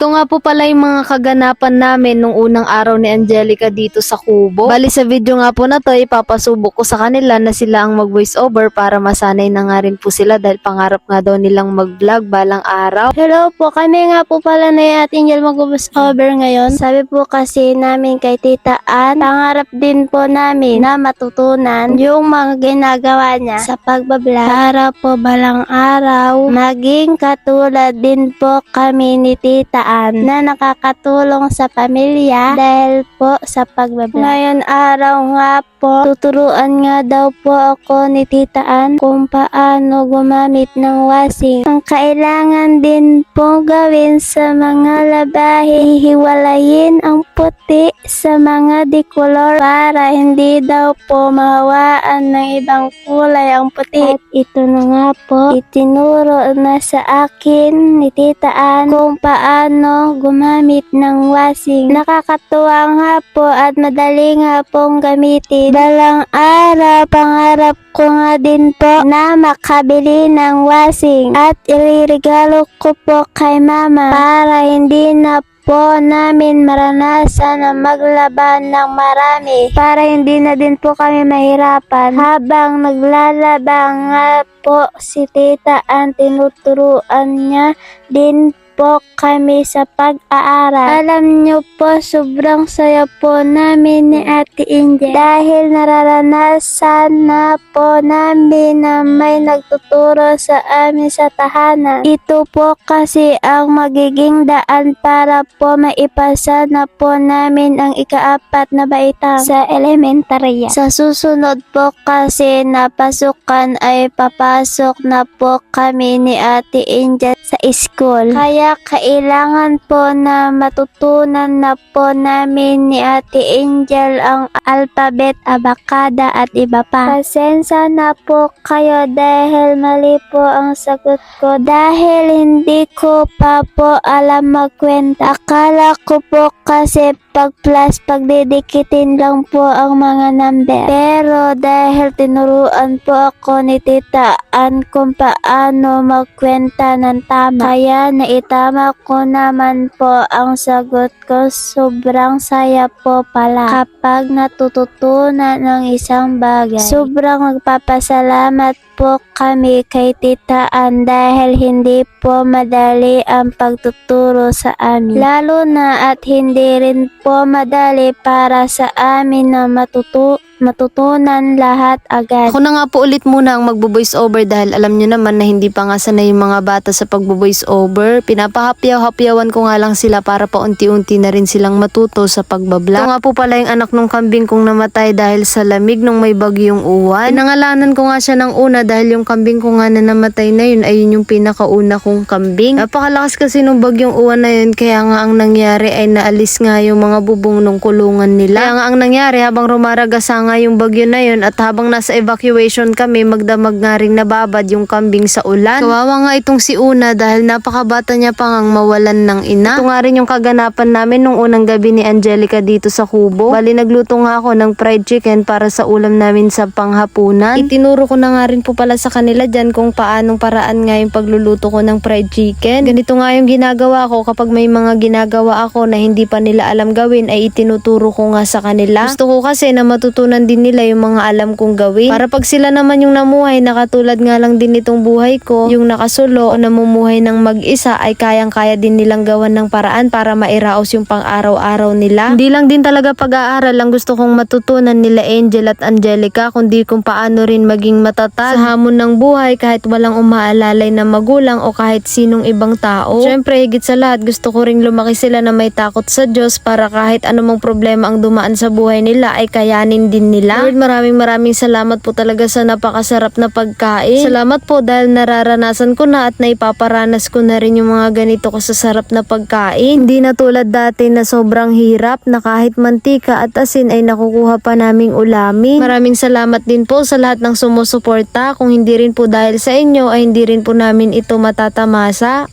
Ito nga po pala yung mga kaganapan namin nung unang araw ni Angelica dito sa Kubo. Bali sa video nga po na to, ipapasubok ko sa kanila na sila ang mag-voice over para masanay na nga rin po sila dahil pangarap nga daw nilang mag-vlog balang araw. Hello po, kami nga po pala na Ate Angel mag-voice over ngayon. Sabi po kasi namin kay Tita Ann, pangarap din po namin na matutunan yung mga ginagawa niya sa pagbablog para po balang araw maging katulad din po kami ni Tita Ann na nakakatulong sa pamilya dahil po sa pagbablog. Ngayon araw nga po, tuturuan nga daw po ako ni Tita Ann kung paano gumamit ng washing. Ang kailangan din po gawin sa mga labahin, hiwalayin ang puti sa mga decolor para hindi daw po mahawaan ng ibang kulay ang puti. At ito na nga po, itinuro na sa akin ni Tita Ann kung paano gumamit ng washing. Nakakatuwa nga po at madali nga pong gamitin. Balang araw, pangarap ko nga din po na makabili ng washing at iririgalo ko po kay mama para hindi na po namin maranasan na maglaban ng marami para hindi na din po kami mahirapan habang naglalaba nga po si Tita Ann, tinuturuan niya din po kami sa pag-aaral. Alam nyo po, sobrang saya po namin ni Ate Angel dahil nararanasan na po namin na may nagtuturo sa amin sa tahanan. Ito po kasi ang magiging daan para po maipasa na po namin ang ika-4 na baitang sa elementarya. Sa susunod po kasi na pasukan ay papasok na po kami ni Ate Angel sa school. Kaya kailangan po na matutunan na po namin ni Ate Angel ang alphabet, abakada at iba pa. Pasensya na po kayo dahil mali po ang sagot ko dahil hindi ko pa po alam magkwenta. Akala ko po kasi pag plus pagdidikitin lang po ang mga number. Pero dahil tinuruan po ako ni Tita Ann kung paano magkwenta ng tama, kaya naitama ko naman po ang sagot ko. Sobrang saya po pala kapag natututunan ng isang bagay. Sobrang magpapasalamat po kami kay Tita Ann dahil hindi po madali ang pagtuturo sa amin. Lalo na at hindi rin po madali para sa amin na matutunan lahat agad. Ako na nga po ulit muna ang magbo-voice over dahil alam nyo naman na hindi pa nga sanay yung mga bata sa pagbo-voice over. Pinapahapyaw-hapyawan ko nga lang sila para paunti-unti na rin silang matuto sa pagbablog. Ito nga po pala yung anak nung kambing kong namatay dahil sa lamig nung may bagyong uwan. Pinangalanan ko nga siya ng una dahil yung kambing ko nga na namatay na yun ay yun yung pinakauna kong kambing. Napakalakas kasi nung bagyong uwan na yun kaya nga ang nangyari ay naalis nga yung mga bubong ng kulungan nila. Kaya nga ang nangyari habang rumaragasa nga yung bagyo na yun at habang nasa evacuation kami, magdamag nga ring nababad yung kambing sa ulan. Kawawa nga itong si Una dahil napakabata niya pa ngang mawalan ng ina. Ito nga rin yung kaganapan namin nung unang gabi ni Angelica dito sa Kubo. Bali nagluto nga ako ng fried chicken para sa ulam namin sa panghapunan. Itinuro ko na nga rin po pala sa kanila dyan kung paanong paraan nga yung pagluluto ko ng fried chicken. Ganito nga yung ginagawa ko kapag may mga ginagawa ako na hindi pa nila alam gawin ay itinuturo ko nga sa kanila. Gusto ko kasi na matutunan din nila yung mga alam kong gawin. Para pag sila naman yung namuhay na katulad nga lang din itong buhay ko, yung nakasulo o namumuhay ng mag-isa ay kayang-kaya din nilang gawan ng paraan para mairaos yung pang-araw-araw nila. Hindi lang din talaga pag-aaral ang gusto kong matutunan nila Angel at Angelica, kundi kung paano rin maging matatag sa hamon ng buhay kahit walang umaalalay na magulang o kahit sinong ibang tao. Syempre, higit sa lahat, gusto ko ring lumaki sila na may takot sa Diyos para kahit anumang problema ang dumaan sa buhay nila ay kayanin din nila. Lord, maraming salamat po talaga sa napakasarap na pagkain. Salamat po dahil nararanasan ko na at naipaparanas ko na rin yung mga ganito kasasarap na pagkain. Hindi na tulad dati na sobrang hirap na kahit mantika at asin ay nakukuha pa naming ulamin. Maraming salamat din po sa lahat ng sumusuporta. Kung hindi rin po dahil sa inyo ay hindi rin po namin ito matatamasa.